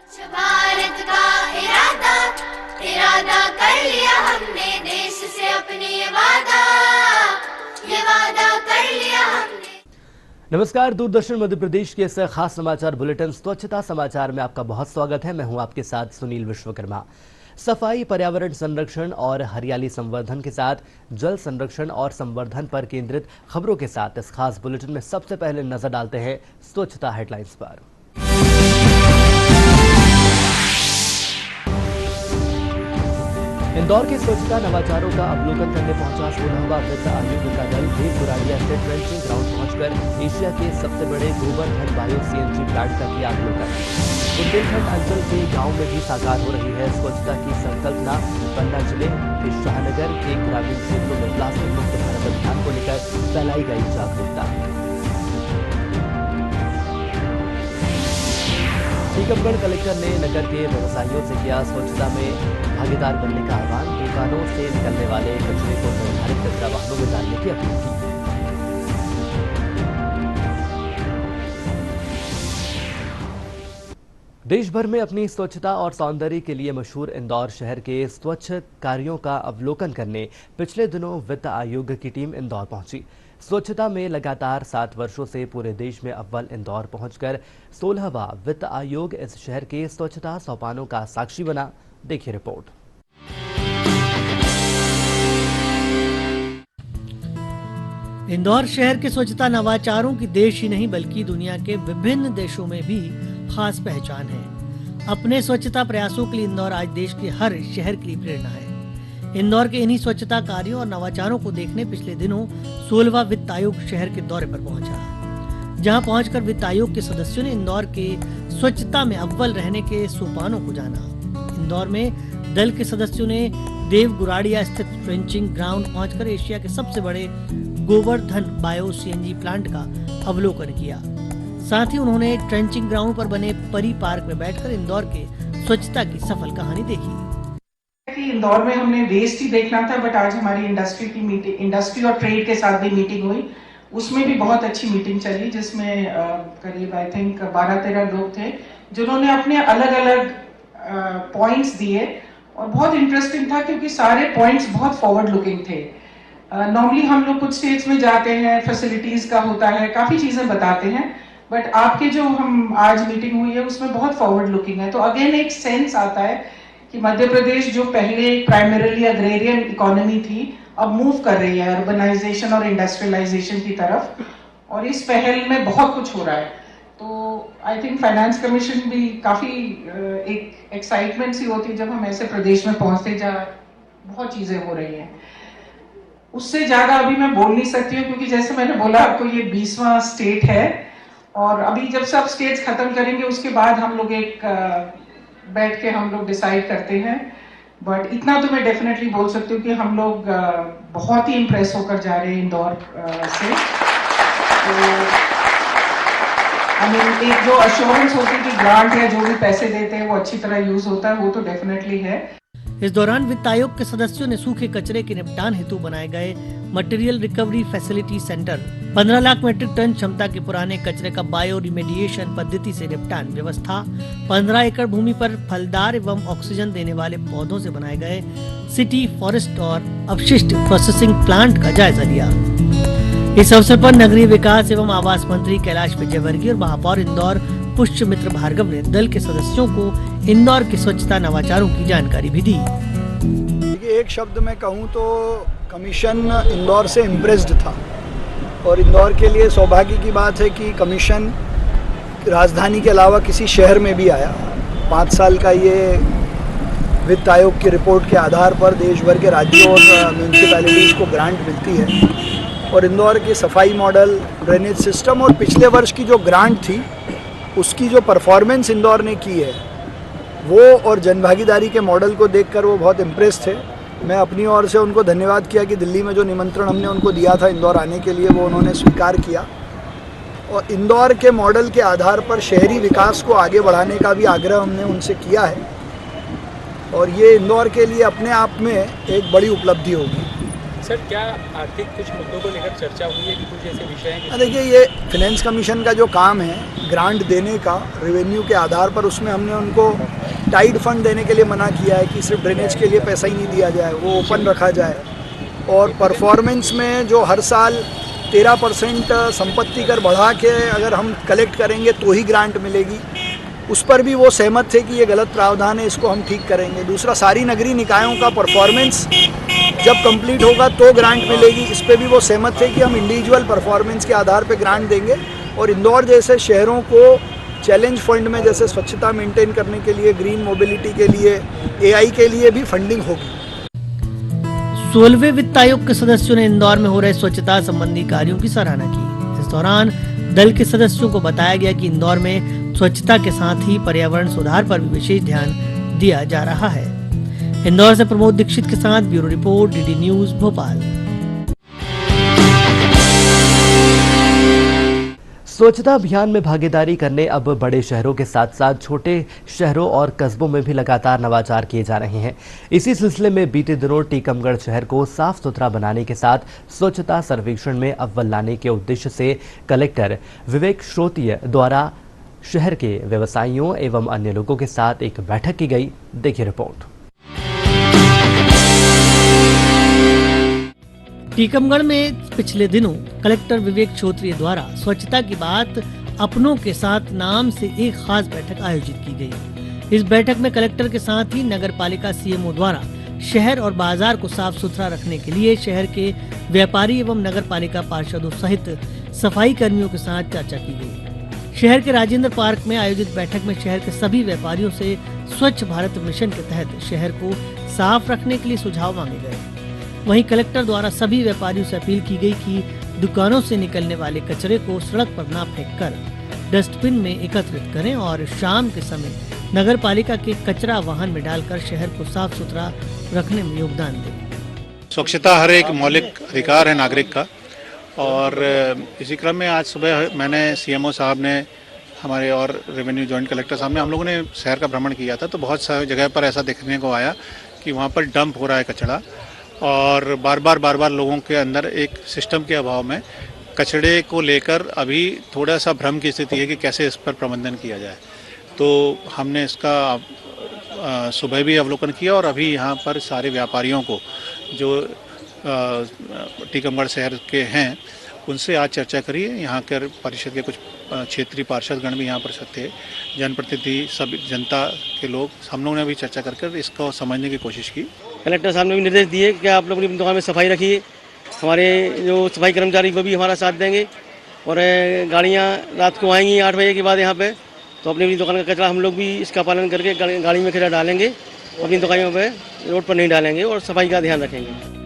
भारत का इरादा इरादा कर लिया हमने, देश से अपने ये वादा कर लिया हमने। नमस्कार, दूरदर्शन मध्य प्रदेश के इस खास समाचार बुलेटिन स्वच्छता समाचार में आपका बहुत स्वागत है। मैं हूं आपके साथ सुनील विश्वकर्मा। सफाई, पर्यावरण संरक्षण और हरियाली संवर्धन के साथ जल संरक्षण और संवर्धन पर केंद्रित खबरों के साथ इस खास बुलेटिन में सबसे पहले नजर डालते हैं स्वच्छता हेडलाइंस पर। इंदौर के स्वच्छता नवाचारों का अवलोकन करने पहुंचा 16वां वित्त आयोग का दल देव गुराड़िया से ट्रेंचिंग ग्राउंड पहुंचकर एशिया के सबसे बड़े गोवर्धन बायो सीएनजी प्लांट का किया अवलोकन। बुंदेलखंड अंचल के गांव में भी साकार हो रही है स्वच्छता की संकल्पना। पन्ना जिले के शाहनगर के ग्रामीण क्षेत्रों में प्लास्टिक मुक्त भारत अभियान को लेकर फैलाई गई जागरूकता। टीकमगढ़ कलेक्टर ने नगर के व्यवसायियों से किया स्वच्छता में भागीदार बनने का आह्वान। दुकानों से निकलने वाले कचरे को निर्धारित कचरा वाहनों में डालने की अपील की। देश भर में अपनी स्वच्छता और सौंदर्य के लिए मशहूर इंदौर शहर के स्वच्छ कार्यों का अवलोकन करने पिछले दिनों वित्त आयोग की टीम इंदौर पहुंची। स्वच्छता में लगातार 7 वर्षों से पूरे देश में अव्वल इंदौर पहुंचकर 16वां वित्त आयोग इस शहर के स्वच्छता सोपानों का साक्षी बना। देखिए रिपोर्ट। इंदौर शहर के स्वच्छता नवाचारों की देश ही नहीं बल्कि दुनिया के विभिन्न देशों में भी खास पहचान है। अपने स्वच्छता प्रयासों के लिए इंदौर आज देश के हर शहर के लिए प्रेरणा है। इंदौर के इन्हीं स्वच्छता कार्यों और नवाचारों को देखने पिछले दिनों 16वां वित्त आयोग शहर के दौरे पर पहुंचा, जहां पहुंचकर वित्त आयोग के सदस्यों ने इंदौर के स्वच्छता में अव्वल रहने के सोपानों को जाना। इंदौर में दल के सदस्यों ने देव गुराड़िया स्थित ट्रेंचिंग ग्राउंड पहुंचकर एशिया के सबसे बड़े गोवर्धन बायो सीएनजी प्लांट का अवलोकन किया। साथ ही उन्होंने ट्रेंचिंग ग्राउंड पर बने परी पार्क में बैठकर इंदौर के स्वच्छता की सफल कहानी देखी। इंदौर में हमने वेस्ट ही देखना था, बट आज हमारी इंडस्ट्री और ट्रेड के साथ भी मीटिंग हुई। उसमें भी बहुत अच्छी मीटिंग चली, जिसमें करीब आई थिंक 12-13 लोग थे जिन्होंने अपने अलग अलग पॉइंट्स दिए और बहुत इंटरेस्टिंग था क्योंकि सारे पॉइंट्स बहुत फॉरवर्ड लुकिंग थे। नॉर्मली हम लोग कुछ स्टेट्स में जाते हैं, फैसिलिटीज का होता है, काफी चीजें बताते हैं, बट आपके जो हम आज मीटिंग हुई है उसमें बहुत फॉरवर्ड लुकिंग है। तो अगेन एक सेंस आता है कि मध्य प्रदेश जो पहले प्राइमरीली अग्रेरियन इकोनॉमी थी अब मूव कर रही है अर्बनाइजेशन और इंडस्ट्रियलाइजेशन की तरफ, और इस पहल में बहुत कुछ हो रहा है। तो आई थिंक फाइनेंस कमीशन भी काफी एक एक्साइटमेंट सी होती है जब हम ऐसे प्रदेश में पहुंचते जहाँ बहुत चीजें हो रही हैं। उससे ज्यादा अभी मैं बोल नहीं सकती हूँ क्योंकि जैसे मैंने बोला आपको ये 20वां स्टेट है, और अभी जब सब स्टेट्स खत्म करेंगे उसके बाद हम लोग एक बैठ के हम लोग डिसाइड करते हैं। बट इतना तो मैं डेफिनेटली बोल सकती हूँ कि हम लोग बहुत ही इम्प्रेस होकर जा रहे हैं इंदौर से। तो एक जो अश्योरेंस होती है कि ग्रांट या जो भी पैसे देते हैं वो अच्छी तरह यूज होता है, वो तो डेफिनेटली है। इस दौरान वित्त आयोग के सदस्यों ने सूखे कचरे के निपटान हेतु बनाए गए material recovery facility centre, 15 lakh metric tonne क्षमता के पुराने कचरे का बायो रिमेडिएशन पद्धति से निपटान व्यवस्था, 15 एकड़ भूमि पर फलदार एवं ऑक्सीजन देने वाले पौधों से बनाए गए सिटी फॉरेस्ट और अपशिष्ट प्रोसेसिंग प्लांट का जायजा लिया। इस अवसर पर नगरीय विकास एवं आवास मंत्री कैलाश विजयवर्गीय और महापौर इंदौर पुष्यमित्र भार्गव ने दल के सदस्यों को इंदौर के स्वच्छता नवाचारों की जानकारी भी दी। एक शब्द में कहूँ तो कमीशन इंदौर से इम्प्रेस्ड था, और इंदौर के लिए सौभाग्य की बात है कि कमीशन राजधानी के अलावा किसी शहर में भी आया। 5 साल का ये वित्त आयोग की रिपोर्ट के आधार पर देश भर के राज्यों और म्यूनसिपैलिटीज़ को ग्रांट मिलती है, और इंदौर के सफाई मॉडल, ड्रेनेज सिस्टम और पिछले वर्ष की जो ग्रांट थी उसकी जो परफॉर्मेंस इंदौर ने की है वो, और जनभागीदारी के मॉडल को देखकर वो बहुत इम्प्रेस थे। मैं अपनी ओर से उनको धन्यवाद किया कि दिल्ली में जो निमंत्रण हमने उनको दिया था इंदौर आने के लिए वो उन्होंने स्वीकार किया, और इंदौर के मॉडल के आधार पर शहरी विकास को आगे बढ़ाने का भी आग्रह हमने उनसे किया है। और ये इंदौर के लिए अपने आप में एक बड़ी उपलब्धि होगी। सर क्या आर्थिक कुछ मुद्दों को लेकर चर्चा हुई है कि कुछ ऐसे विषय हैं? देखिए, ये फाइनेंस कमीशन का जो काम है ग्रांट देने का रेवेन्यू के आधार पर, उसमें हमने उनको टाइड फंड देने के लिए मना किया है कि सिर्फ ड्रेनेज के लिए पैसा ही नहीं दिया जाए, वो ओपन रखा जाए। और परफॉर्मेंस में जो हर साल 13% संपत्ति कर बढ़ा के अगर हम कलेक्ट करेंगे तो ही ग्रांट मिलेगी, उस पर भी वो सहमत थे कि ये गलत प्रावधान है, इसको हम ठीक करेंगे। दूसरा, सारी नगरीय निकायों का परफॉर्मेंस जब कंप्लीट होगा तो ग्रांट मिलेगी, इस पे भी वो सहमत थे कि हम इंडिविजुअल परफॉर्मेंस के आधार पे ग्रांट देंगे। और इंदौर जैसे शहरों को चैलेंज फंड में जैसे स्वच्छता मेंटेन करने के लिए, ग्रीन मोबिलिटी के लिए, AI के लिए भी फंडिंग होगी। 16वें वित्त आयोग के सदस्यों ने इंदौर में हो रहे स्वच्छता संबंधी कार्यों की सराहना की। इस दौरान दल के सदस्यों को बताया गया कि इंदौर में स्वच्छता के साथ ही पर्यावरण सुधार पर भी विशेष ध्यान दिया जा रहा है। इंदौर से प्रमोद दीक्षित के साथ bureau report, DD news Bhopal. स्वच्छता अभियान में भागीदारी करने अब बड़े शहरों के साथ साथ छोटे शहरों और कस्बों में भी लगातार नवाचार किए जा रहे हैं। इसी सिलसिले में बीते दिनों टीकमगढ़ शहर को साफ सुथरा बनाने के साथ स्वच्छता सर्वेक्षण में अव्वल लाने के उद्देश्य से कलेक्टर विवेक श्रोतीय द्वारा शहर के व्यवसायियों एवं अन्य लोगों के साथ एक बैठक की गई। देखिए रिपोर्ट। टीकमगढ़ में पिछले दिनों कलेक्टर विवेक श्रोतीय द्वारा स्वच्छता की बात अपनों के साथ नाम से एक खास बैठक आयोजित की गई। इस बैठक में कलेक्टर के साथ ही नगर पालिका CMO द्वारा शहर और बाजार को साफ सुथरा रखने के लिए शहर के व्यापारी एवं नगर पालिका पार्षदों सहित सफाई कर्मियों के साथ चर्चा की गई। शहर के राजेंद्र पार्क में आयोजित बैठक में शहर के सभी व्यापारियों से स्वच्छ भारत मिशन के तहत शहर को साफ रखने के लिए सुझाव मांगे गए। वहीं कलेक्टर द्वारा सभी व्यापारियों से अपील की गई कि दुकानों से निकलने वाले कचरे को सड़क पर न फेंककर डस्टबिन में एकत्रित करें और शाम के समय नगर पालिका के कचरा वाहन में डालकर शहर को साफ सुथरा रखने में योगदान दें। स्वच्छता हर एक मौलिक अधिकार है नागरिक का, और इसी क्रम में आज सुबह मैंने CMO साहब ने हमारे और रेवेन्यू जॉइंट कलेक्टर साहब ने, हम लोगों ने शहर का भ्रमण किया था, तो बहुत सारी जगह पर ऐसा देखने को आया कि वहाँ पर डंप हो रहा है कचरा, और बार बार लोगों के अंदर एक सिस्टम के अभाव में कचरे को लेकर अभी थोड़ा सा भ्रम की स्थिति है कि कैसे इस पर प्रबंधन किया जाए। तो हमने इसका सुबह भी अवलोकन किया और अभी यहाँ पर सारे व्यापारियों को जो टीकमगढ़ शहर के हैं उनसे आज चर्चा करी है। यहाँ के परिषद के कुछ क्षेत्रीय पार्षदगण भी यहाँ पर थे, जनप्रतिनिधि, सभी जनता के लोग, हम लोगों ने भी चर्चा कर इसको समझने की कोशिश की। कलेक्टर साहब ने भी निर्देश दिए कि आप लोग अपनी दुकान में सफाई रखिए, हमारे जो सफाई कर्मचारी वो भी हमारा साथ देंगे, और गाड़ियाँ रात को आएंगी 8 बजे के बाद यहाँ पे, तो अपनी दुकान का कचरा हम लोग भी इसका पालन करके गाड़ी में कचरा डालेंगे, अपनी दुकानों पे रोड पर नहीं डालेंगे और सफाई का ध्यान रखेंगे।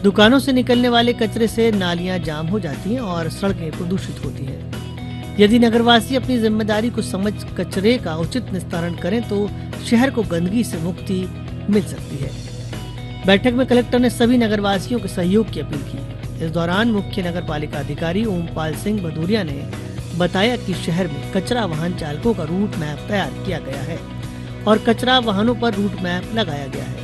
दुकानों से निकलने वाले कचरे से नालियां जाम हो जाती हैं और सड़कें प्रदूषित होती हैं। यदि नगरवासी अपनी जिम्मेदारी को समझ कचरे का उचित निस्तारण करें तो शहर को गंदगी से मुक्ति मिल सकती है। बैठक में कलेक्टर ने सभी नगरवासियों के सहयोग की अपील की। इस दौरान मुख्य नगर पालिका अधिकारी ओमपाल सिंह भदौरिया ने बताया कि शहर में कचरा वाहन चालकों का रूट मैप तैयार किया गया है और कचरा वाहनों पर रूट मैप लगाया गया है।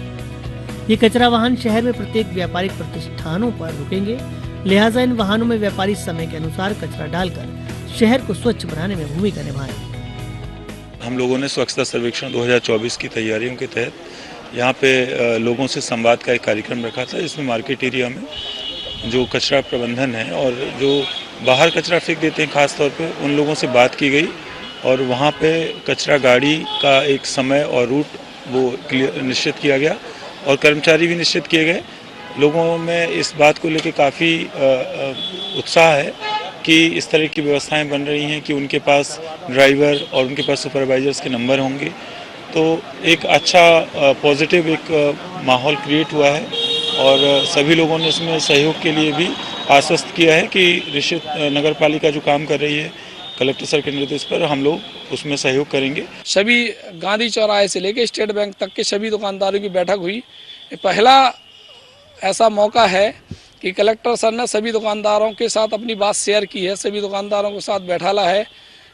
ये कचरा वाहन शहर में प्रत्येक व्यापारिक प्रतिष्ठानों पर रुकेंगे, लिहाजा इन वाहनों में व्यापारी समय के अनुसार कचरा डालकर शहर को स्वच्छ बनाने में भूमिका निभाएं। हम लोगों ने स्वच्छता सर्वेक्षण 2024 की तैयारियों के तहत यहाँ पे लोगों से संवाद का एक कार्यक्रम रखा था, जिसमें मार्केट एरिया में जो कचरा प्रबंधन है और जो बाहर कचरा फेंक देते हैं खास तौर पे, उन लोगों से बात की गई और वहाँ पे कचरा गाड़ी का एक समय और रूट वो निश्चित किया गया और कर्मचारी भी निश्चित किए गए। लोगों में इस बात को लेकर काफ़ी उत्साह है कि इस तरह की व्यवस्थाएं बन रही हैं कि उनके पास ड्राइवर और उनके पास सुपरवाइजर्स के नंबर होंगे, तो एक अच्छा पॉजिटिव एक माहौल क्रिएट हुआ है और सभी लोगों ने इसमें सहयोग के लिए भी आश्वस्त किया है कि निश्चित नगर पालिका जो काम कर रही है कलेक्टर सर के निर्देश पर हम लोग उसमें सहयोग करेंगे। सभी गांधी चौराहे से लेकर स्टेट बैंक तक के सभी दुकानदारों की बैठक हुई। पहला ऐसा मौका है कि कलेक्टर सर ने सभी दुकानदारों के साथ अपनी बात शेयर की है, सभी दुकानदारों के साथ बैठाला है,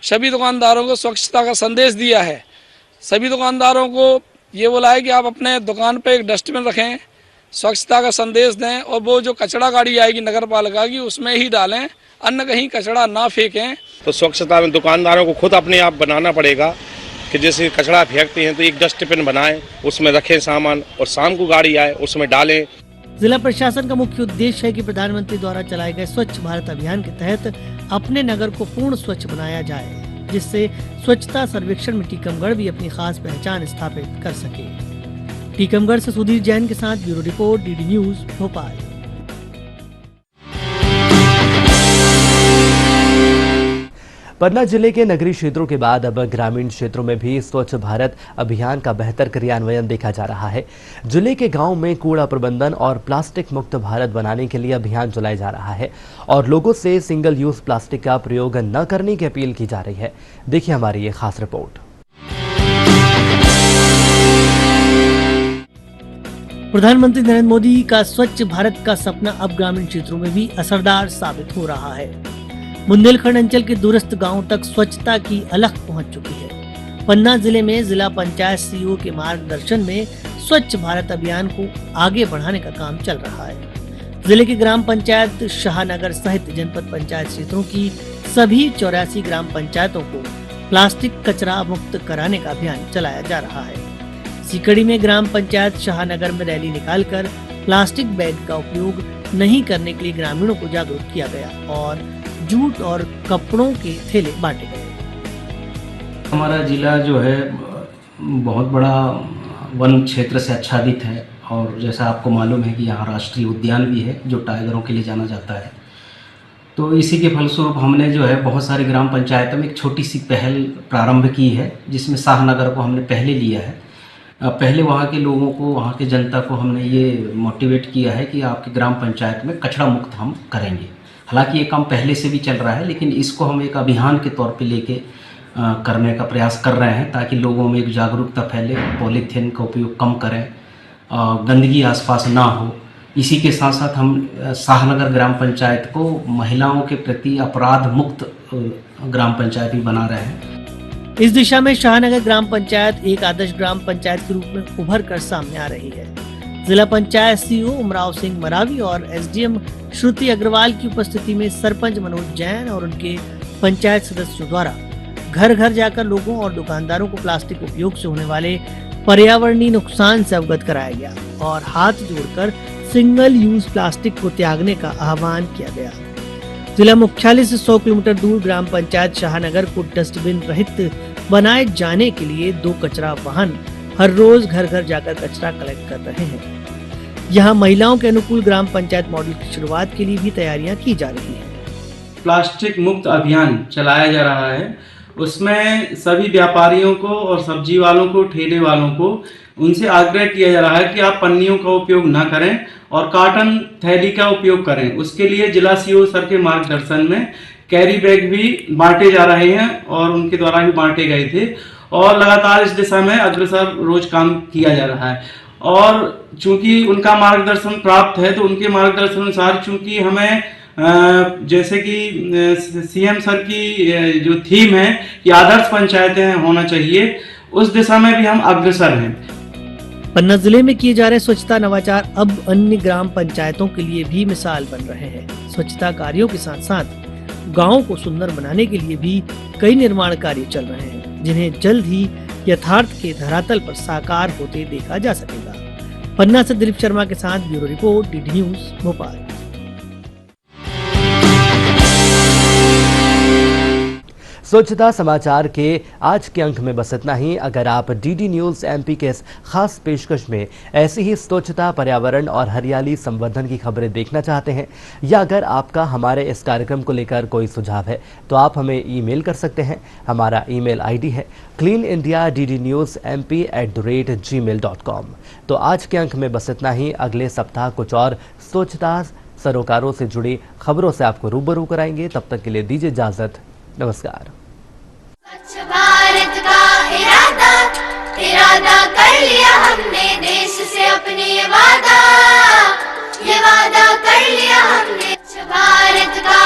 सभी दुकानदारों को स्वच्छता का संदेश दिया है। सभी दुकानदारों को ये बोला है कि आप अपने दुकान पे एक डस्टबिन रखें, स्वच्छता का संदेश दें और वो जो कचरा गाड़ी आएगी नगर पालिका की उसमें ही डालें, अन्य कहीं कचरा ना फेंकें। तो स्वच्छता में दुकानदारों को खुद अपने आप बनाना पड़ेगा कि जैसे कचरा फेंकते हैं तो एक डस्टबिन बनाएं, उसमें रखें सामान और शाम को गाड़ी आए उसमें डालें। जिला प्रशासन का मुख्य उद्देश्य है कि प्रधानमंत्री द्वारा चलाए गए स्वच्छ भारत अभियान के तहत अपने नगर को पूर्ण स्वच्छ बनाया जाए, जिससे स्वच्छता सर्वेक्षण में टीकमगढ़ भी अपनी खास पहचान स्थापित कर सके। टीकमगढ़ से सुधीर जैन के साथ bureau report, DD news, Bhopal. Panna जिले के नगरीय क्षेत्रों के बाद अब ग्रामीण क्षेत्रों में भी स्वच्छ भारत अभियान का बेहतर क्रियान्वयन देखा जा रहा है। जिले के गांव में कूड़ा प्रबंधन और प्लास्टिक मुक्त भारत बनाने के लिए अभियान चलाया जा रहा है और लोगों से सिंगल यूज प्लास्टिक का प्रयोग न करने की अपील की जा रही है। देखिए हमारी ये खास रिपोर्ट। प्रधानमंत्री नरेंद्र मोदी का स्वच्छ भारत का सपना अब ग्रामीण क्षेत्रों में भी असरदार साबित हो रहा है। बुंदेलखंड अंचल के दूरस्थ गांवों तक स्वच्छता की अलख पहुंच चुकी है। पन्ना जिले में जिला पंचायत सीईओ के मार्गदर्शन में स्वच्छ भारत अभियान को आगे बढ़ाने का काम चल रहा है। जिले की ग्राम पंचायत शाहनगर सहित जनपद पंचायत क्षेत्रों की सभी 84 ग्राम पंचायतों को प्लास्टिक कचरा मुक्त कराने का अभियान चलाया जा रहा है। सीकड़ी में ग्राम पंचायत शाहनगर में रैली निकालकर प्लास्टिक बैग का उपयोग नहीं करने के लिए ग्रामीणों को जागरूक किया गया और जूट और कपड़ों के थैले बांटे गए। हमारा जिला जो है बहुत बड़ा वन क्षेत्र से आच्छादित है और जैसा आपको मालूम है कि यहाँ राष्ट्रीय उद्यान भी है जो टाइगरों के लिए जाना जाता है। तो इसी के फलस्वरूप हमने जो है बहुत सारी ग्राम पंचायतों में एक छोटी सी पहल प्रारंभ की है, जिसमें शाहनगर को हमने पहले लिया है। पहले वहाँ के लोगों को, वहाँ की जनता को हमने ये मोटिवेट किया है कि आपके ग्राम पंचायत में कचरा मुक्त हम करेंगे। हालांकि ये काम पहले से भी चल रहा है, लेकिन इसको हम एक अभियान के तौर पे लेके करने का प्रयास कर रहे हैं ताकि लोगों में एक जागरूकता फैले, पॉलीथीन का उपयोग कम करें, गंदगी आसपास ना हो। इसी के साथ साथ हम शाहनगर ग्राम पंचायत को महिलाओं के प्रति अपराध मुक्त ग्राम पंचायत भी बना रहे हैं। इस दिशा में शाहनगर ग्राम पंचायत एक आदर्श ग्राम पंचायत के रूप में उभर कर सामने आ रही है। जिला पंचायत सीईओ उमराव सिंह मरावी और एसडीएम श्रुति अग्रवाल की उपस्थिति में सरपंच मनोज जैन और उनके पंचायत सदस्यों द्वारा घर घर जाकर लोगों और दुकानदारों को प्लास्टिक उपयोग से होने वाले पर्यावरणीय नुकसान से अवगत कराया गया और हाथ जोड़कर सिंगल यूज प्लास्टिक को त्यागने का आह्वान किया गया। जिला मुख्यालय से 100 किलोमीटर दूर ग्राम पंचायत शाहनगर को डस्टबिन रहित बनाए जाने के लिए 2 कचरा वाहन हर रोज घर घर जाकर कचरा कलेक्ट कर रहे हैं। यहाँ महिलाओं के अनुकूल ग्राम पंचायत मॉडल की शुरुआत के लिए भी तैयारियां की जा रही है। प्लास्टिक मुक्त अभियान चलाया जा रहा है, उसमें सभी व्यापारियों को और सब्जी वालों को, ठेले वालों को उनसे आग्रह किया जा रहा है कि आप पन्नियों का उपयोग ना करें और कॉटन थैली का उपयोग करें। उसके लिए जिला सीईओ सर के मार्गदर्शन में कैरी बैग भी बांटे जा रहे हैं और उनके द्वारा भी बांटे गए थे और लगातार इस दिशा में अग्रसर रोज काम किया जा रहा है। और चूंकि उनका मार्गदर्शन प्राप्त है तो उनके मार्गदर्शन अनुसार चूंकि हमें जैसे कि सीएम सर की जो थीम है कि आदर्श पंचायतें होना चाहिए, उस दिशा में भी हम अग्रसर हैं। पन्ना जिले में किए जा रहे स्वच्छता नवाचार अब अन्य ग्राम पंचायतों के लिए भी मिसाल बन रहे हैं। स्वच्छता कार्यों के साथ साथ गाँव को सुंदर बनाने के लिए भी कई निर्माण कार्य चल रहे हैं, जिन्हें जल्द ही यथार्थ के धरातल पर साकार होते देखा जा सकेगा। पन्ना से दिलीप शर्मा के साथ bureau report, DD news, Bhopal. स्वच्छता समाचार के आज के अंक में बस इतना ही। अगर आप डीडी न्यूज़ एमपी के इस खास पेशकश में ऐसी ही स्वच्छता, पर्यावरण और हरियाली संवर्धन की खबरें देखना चाहते हैं या अगर आपका हमारे इस कार्यक्रम को लेकर कोई सुझाव है तो आप हमें ईमेल कर सकते हैं। हमारा ईमेल आईडी है cleanindiaddnewsmp@gmail.com। तो आज के अंक में बस इतना ही। अगले सप्ताह कुछ और स्वच्छता सरोकारों से जुड़ी खबरों से आपको रूबरू कराएंगे। तब तक के लिए दीजिए इजाजत। नमस्कार। स्वच्छ भारत का इरादा कर लिया हमने, देश से अपने ये वादा कर लिया हमने। स्वच्छ भारत का